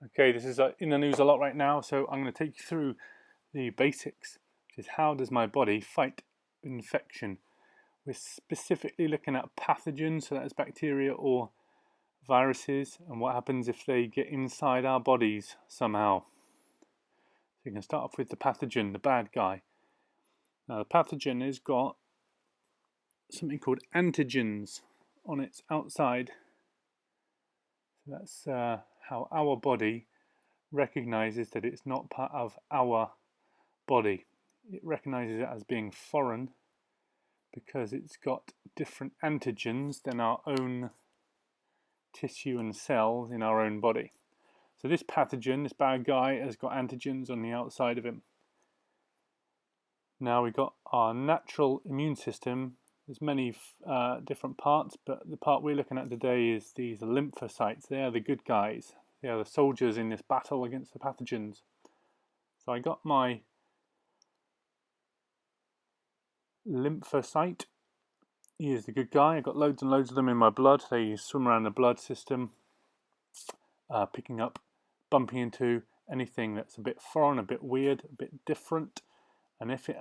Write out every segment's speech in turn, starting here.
Okay, this is in the news a lot right now, so I'm going to take you through the basics, which is how does my body fight infection. We're specifically looking at pathogens, so that's bacteria or viruses, and what happens if they get inside our bodies somehow. So you can start off with the pathogen, the bad guy. Now the pathogen has got something called antigens on its outside. So that's how our body recognizes that it's not part of our body. It recognizes it as being foreign because it's got different antigens than our own tissue and cells in our own body. So this pathogen, this bad guy, has got antigens on the outside of him. Now we've got our natural immune system. There's many different parts, but the part we're looking at today is these lymphocytes. They are the good guys. They are the soldiers in this battle against the pathogens. So I got my lymphocyte. He is the good guy. I've got loads and loads of them in my blood. They swim around the blood system, picking up, bumping into anything that's a bit foreign, a bit weird, a bit different. And if it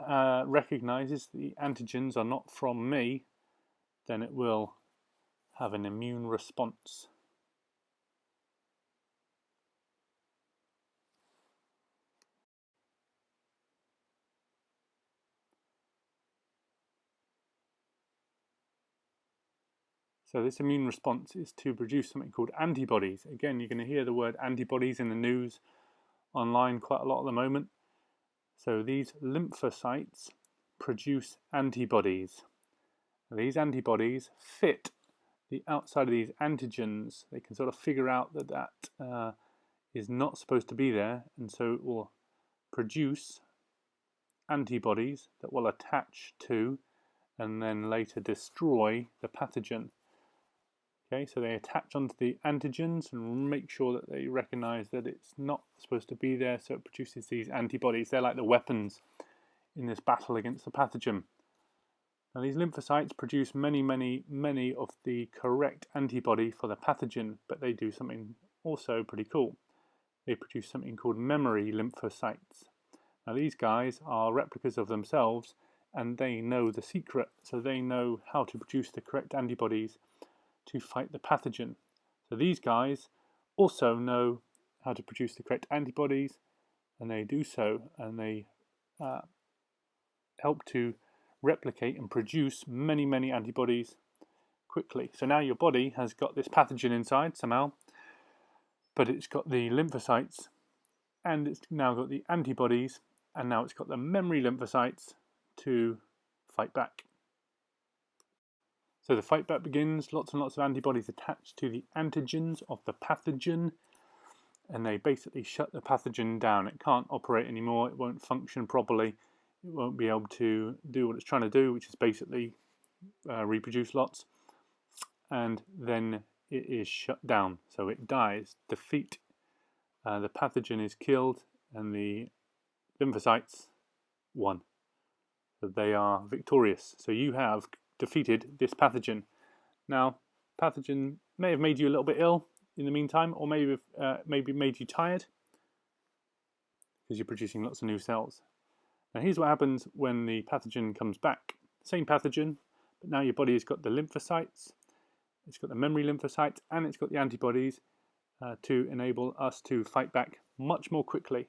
recognizes the antigens are not from me, then it will have an immune response. So this immune response is to produce something called antibodies. Again, you're going to hear the word antibodies in the news online quite a lot at the moment. So these lymphocytes produce antibodies. These antibodies fit the outside of these antigens. They can sort of figure out that that is not supposed to be there, and so it will produce antibodies that will attach to and then later destroy the pathogen. Okay, so they attach onto the antigens and make sure that they recognize that it's not supposed to be there, so it produces these antibodies. They're like the weapons in this battle against the pathogen. Now these lymphocytes produce many of the correct antibody for the pathogen, but they do something also pretty cool. They produce something called memory lymphocytes. Now these guys are replicas of themselves, and they know the secret, so they know how to produce the correct antibodies to fight the pathogen. So these guys also know how to produce the correct antibodies, and they do so, and they help to replicate and produce many antibodies quickly. So now your body has got this pathogen inside somehow, but it's got the lymphocytes, and it's now got the antibodies, and now it's got the memory lymphocytes to fight back. So the fight back begins, lots and lots of antibodies attached to the antigens of the pathogen, and they basically shut the pathogen down. It can't operate anymore, it won't function properly, it won't be able to do what it's trying to do, which is basically reproduce lots, and then it is shut down. So it dies, defeat, the pathogen is killed, and the lymphocytes won. So they are victorious. So you have defeated this pathogen. Now, pathogen may have made you a little bit ill in the meantime, or maybe made you tired because you're producing lots of new cells. Now here's what happens when the pathogen comes back. Same pathogen, but now your body has got the lymphocytes, it's got the memory lymphocytes, and it's got the antibodies to enable us to fight back much more quickly.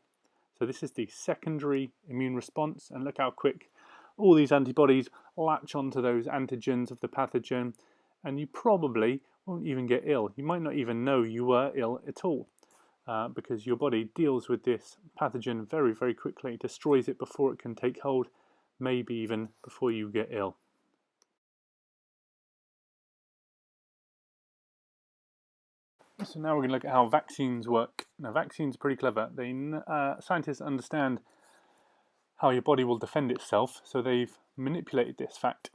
So this is the secondary immune response, and look how quick all these antibodies latch onto those antigens of the pathogen, and you probably won't even get ill. You might not even know you were ill at all, because your body deals with this pathogen very quickly, destroys it before it can take hold, maybe even before you get ill. So now we're going to look at how vaccines work. Now vaccines are pretty clever. Scientists understand how your body will defend itself, so they've manipulated this fact.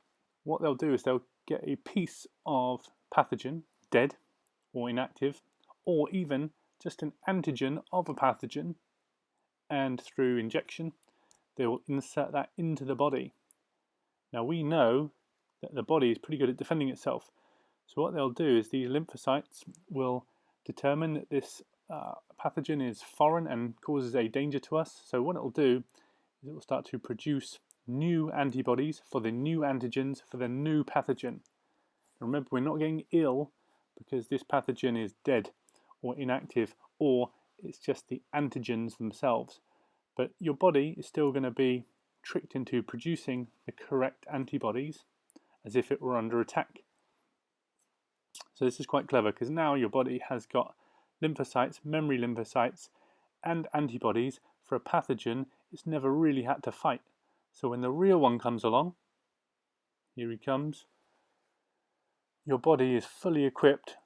What they'll do is they'll get a piece of pathogen, dead or inactive, or even just an antigen of a pathogen, and through injection they will insert that into the body. Now we know that the body is pretty good at defending itself, so what they'll do is these lymphocytes will determine that this pathogen is foreign and causes a danger to us. So what it'll do is it will start to produce new antibodies for the new antigens for the new pathogen. Remember, we're not getting ill because this pathogen is dead or inactive, or it's just the antigens themselves. But your body is still going to be tricked into producing the correct antibodies as if it were under attack. So this is quite clever because now your body has got lymphocytes, memory lymphocytes, and antibodies for a pathogen it's never really had to fight. So when the real one comes along, here he comes, your body is fully equipped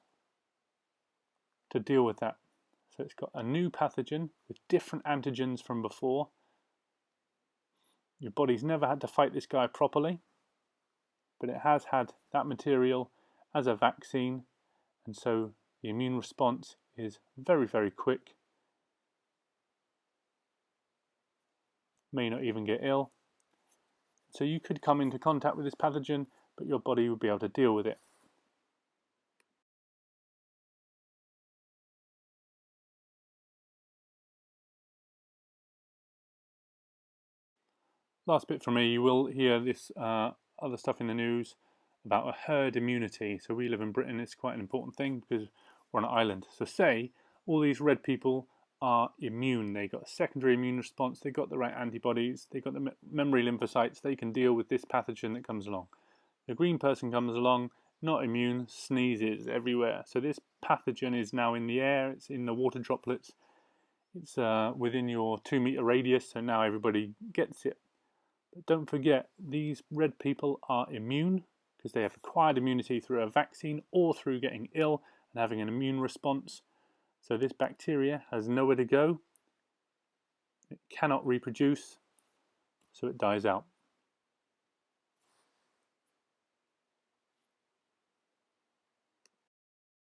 to deal with that. So it's got a new pathogen with different antigens from before. Your body's never had to fight this guy properly, but it has had that material as a vaccine, and so the immune response is very, very quick. May not even get ill. So you could come into contact with this pathogen, but your body would be able to deal with it. Last bit from me, you will hear this other stuff in the news about a herd immunity. So we live in Britain, it's quite an important thing because we're on an island. So say all these red people are immune, they got a secondary immune response, they got the right antibodies, they got the memory lymphocytes, they can deal with this pathogen that comes along. The green person comes along, not immune, sneezes everywhere. So this pathogen is now in the air, it's in the water droplets, it's within your 2-meter radius, so now everybody gets it. But don't forget, these red people are immune because they have acquired immunity through a vaccine or through getting ill and having an immune response. So this bacteria has nowhere to go. It cannot reproduce, so it dies out.